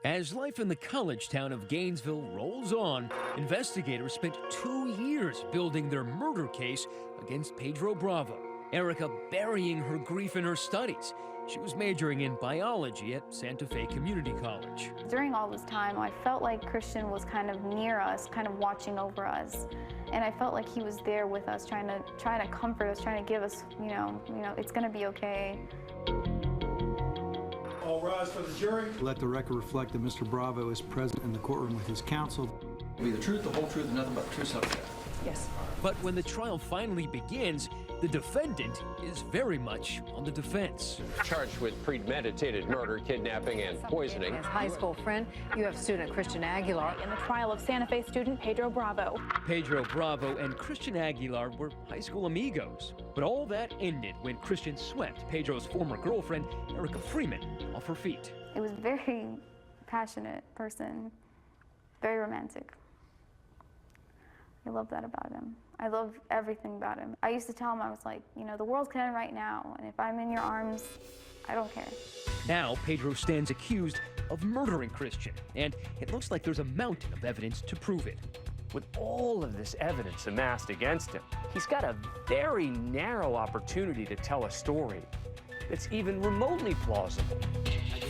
As life in the college town of Gainesville rolls on, investigators spent 2 years building their murder case against Pedro Bravo. Erika burying her grief in her studies. She was majoring in biology at Santa Fe Community College. During all this time, I felt like Christian was kind of near us, kind of watching over us. And I felt like he was there with us, trying to comfort us, trying to give us, you know, it's gonna be okay. All rise for the jury. Let the record reflect that Mr. Bravo is present in the courtroom with his counsel. Be the truth, the whole truth, and nothing but the truth, so help you God. Yes. But when the trial finally begins, the defendant is very much on the defense. Charged with premeditated murder, kidnapping, and poisoning. His high school friend, UF student Christian Aguilar. In the trial of Santa Fe student Pedro Bravo. Pedro Bravo and Christian Aguilar were high school amigos. But all that ended when Christian swept Pedro's former girlfriend, Erika Friman, off her feet. It was a very passionate person, very romantic. I love that about him. I love everything about him. I used to tell him, I was like, you know, the world's gonna end right now, and if I'm in your arms, I don't care. Now, Pedro stands accused of murdering Christian, and it looks like there's a mountain of evidence to prove it. With all of this evidence amassed against him, he's got a very narrow opportunity to tell a story that's even remotely plausible.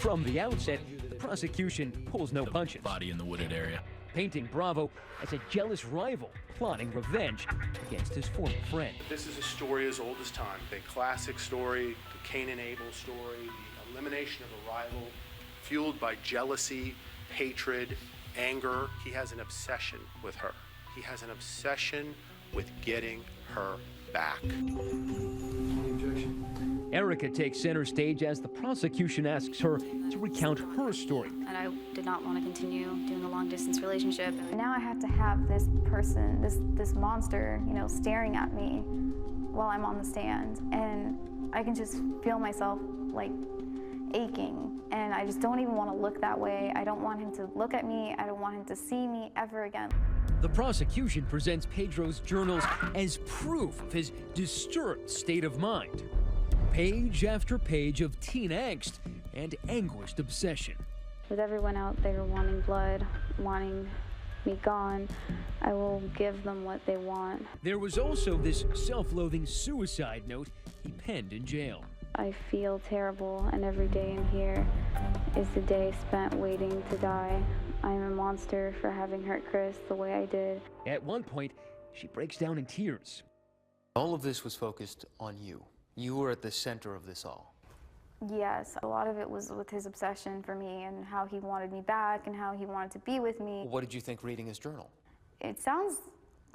From the outset, the prosecution pulls no punches. Body in the wooded area. Painting Bravo as a jealous rival plotting revenge against his former friend. This is a story as old as time, a classic story, the Cain and Abel story, the elimination of a rival, fueled by jealousy, hatred, anger. He has an obsession with her. He has an obsession with getting her back. Erika takes center stage as the prosecution asks her to recount her story. And I did not want to continue doing a long-distance relationship. Now I have to have this person, this monster, you know, staring at me while I'm on the stand. And I can just feel myself, like, aching. And I just don't even want to look that way. I don't want him to look at me. I don't want him to see me ever again. The prosecution presents Pedro's journals as proof of his disturbed state of mind. Page after page of teen angst and anguished obsession. With everyone out there wanting blood, wanting me gone, I will give them what they want. There was also this self-loathing suicide note he penned in jail. I feel terrible, and every day in here is the day spent waiting to die. I am a monster for having hurt Chris the way I did. At one point, she breaks down in tears. All of this was focused on you. You were at the center of this all. Yes, a lot of it was with his obsession for me and how he wanted me back and how he wanted to be with me. What did you think reading his journal? It sounds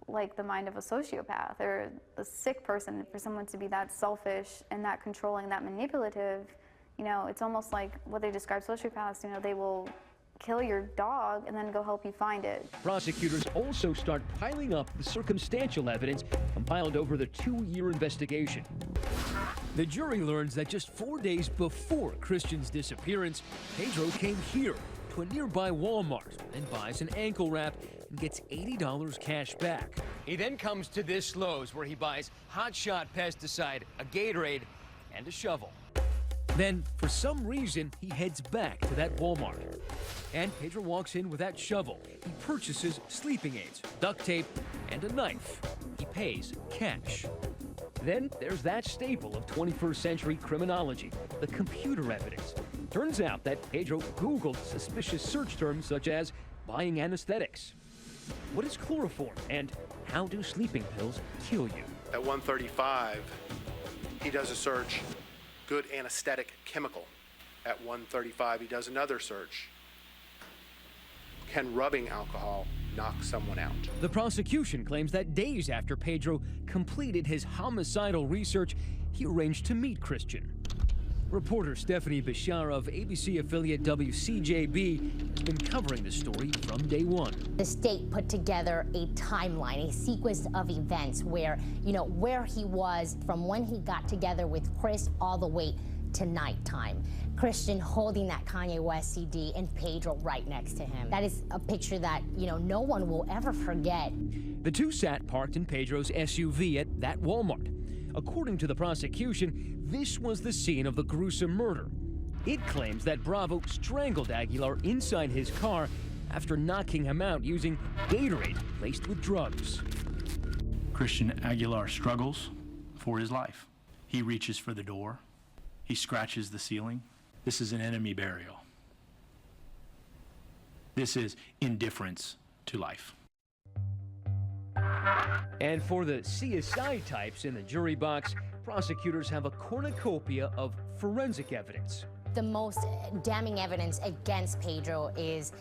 like the mind of a sociopath or a sick person. For someone to be that selfish and that controlling, that manipulative, you know, it's almost like what they describe sociopaths, you know, they will kill your dog and then go help you find it. Prosecutors also start piling up the circumstantial evidence compiled over the 2-year investigation. The jury learns that just 4 days before Christian's disappearance, Pedro came here to a nearby Walmart and buys an ankle wrap and gets $80 cash back. He then comes to this Lowe's where he buys Hot Shot pesticide, a Gatorade, and a shovel. Then, for some reason, he heads back to that Walmart. And Pedro walks in with that shovel. He purchases sleeping aids, duct tape, and a knife. He pays cash. Then there's that staple of 21st century criminology, the computer evidence. Turns out that Pedro Googled suspicious search terms such as buying anesthetics. What is chloroform, and how do sleeping pills kill you? At 1:35, he does a search, good anesthetic chemical. At 1:35, he does another search. Can rubbing alcohol knock someone out? The prosecution claims that days after Pedro completed his homicidal research, he arranged to meet Christian. Reporter Stephanie Bashar of ABC affiliate WCJB has been covering the story from day one. The state put together a timeline, a sequence of events where he was from when he got together with Chris all the way to nighttime. Christian holding that Kanye West CD and Pedro right next to him. That is a picture that, no one will ever forget. The two sat parked in Pedro's SUV at that Walmart. According to the prosecution, this was the scene of the gruesome murder. It claims that Bravo strangled Aguilar inside his car after knocking him out using Gatorade laced with drugs. Christian Aguilar struggles for his life. He reaches for the door. He scratches the ceiling. This is an enemy burial. This is indifference to life. And for the CSI types in the jury box, prosecutors have a cornucopia of forensic evidence. The most damning evidence against Pedro is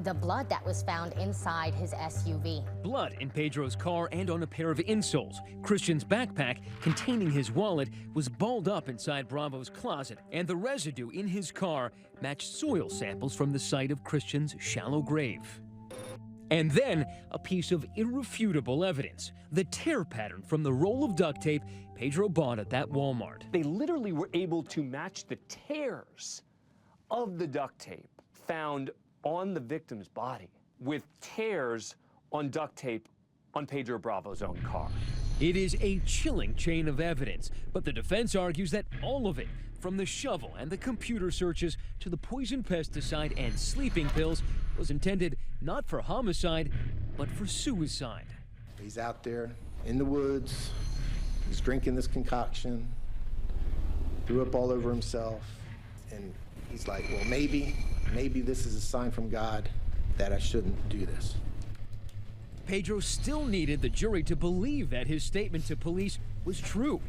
the blood that was found inside his SUV. Blood in Pedro's car and on a pair of insoles. Christian's backpack containing his wallet was balled up inside Bravo's closet, and the residue in his car matched soil samples from the site of Christian's shallow grave. And then a piece of irrefutable evidence, the tear pattern from the roll of duct tape Pedro bought at that Walmart. They literally were able to match the tears of the duct tape found on the victim's body with tears on duct tape on Pedro Bravo's own car. It is a chilling chain of evidence, but the defense argues that all of it, from the shovel and the computer searches to the poison pesticide and sleeping pills, was intended not for homicide, but for suicide. He's out there in the woods, he's drinking this concoction, threw up all over himself, and he's like, well, maybe this is a sign from God that I shouldn't do this. Pedro still needed the jury to believe that his statement to police was true.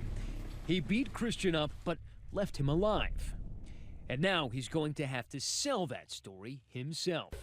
He beat Christian up, but left him alive. And now he's going to have to sell that story himself.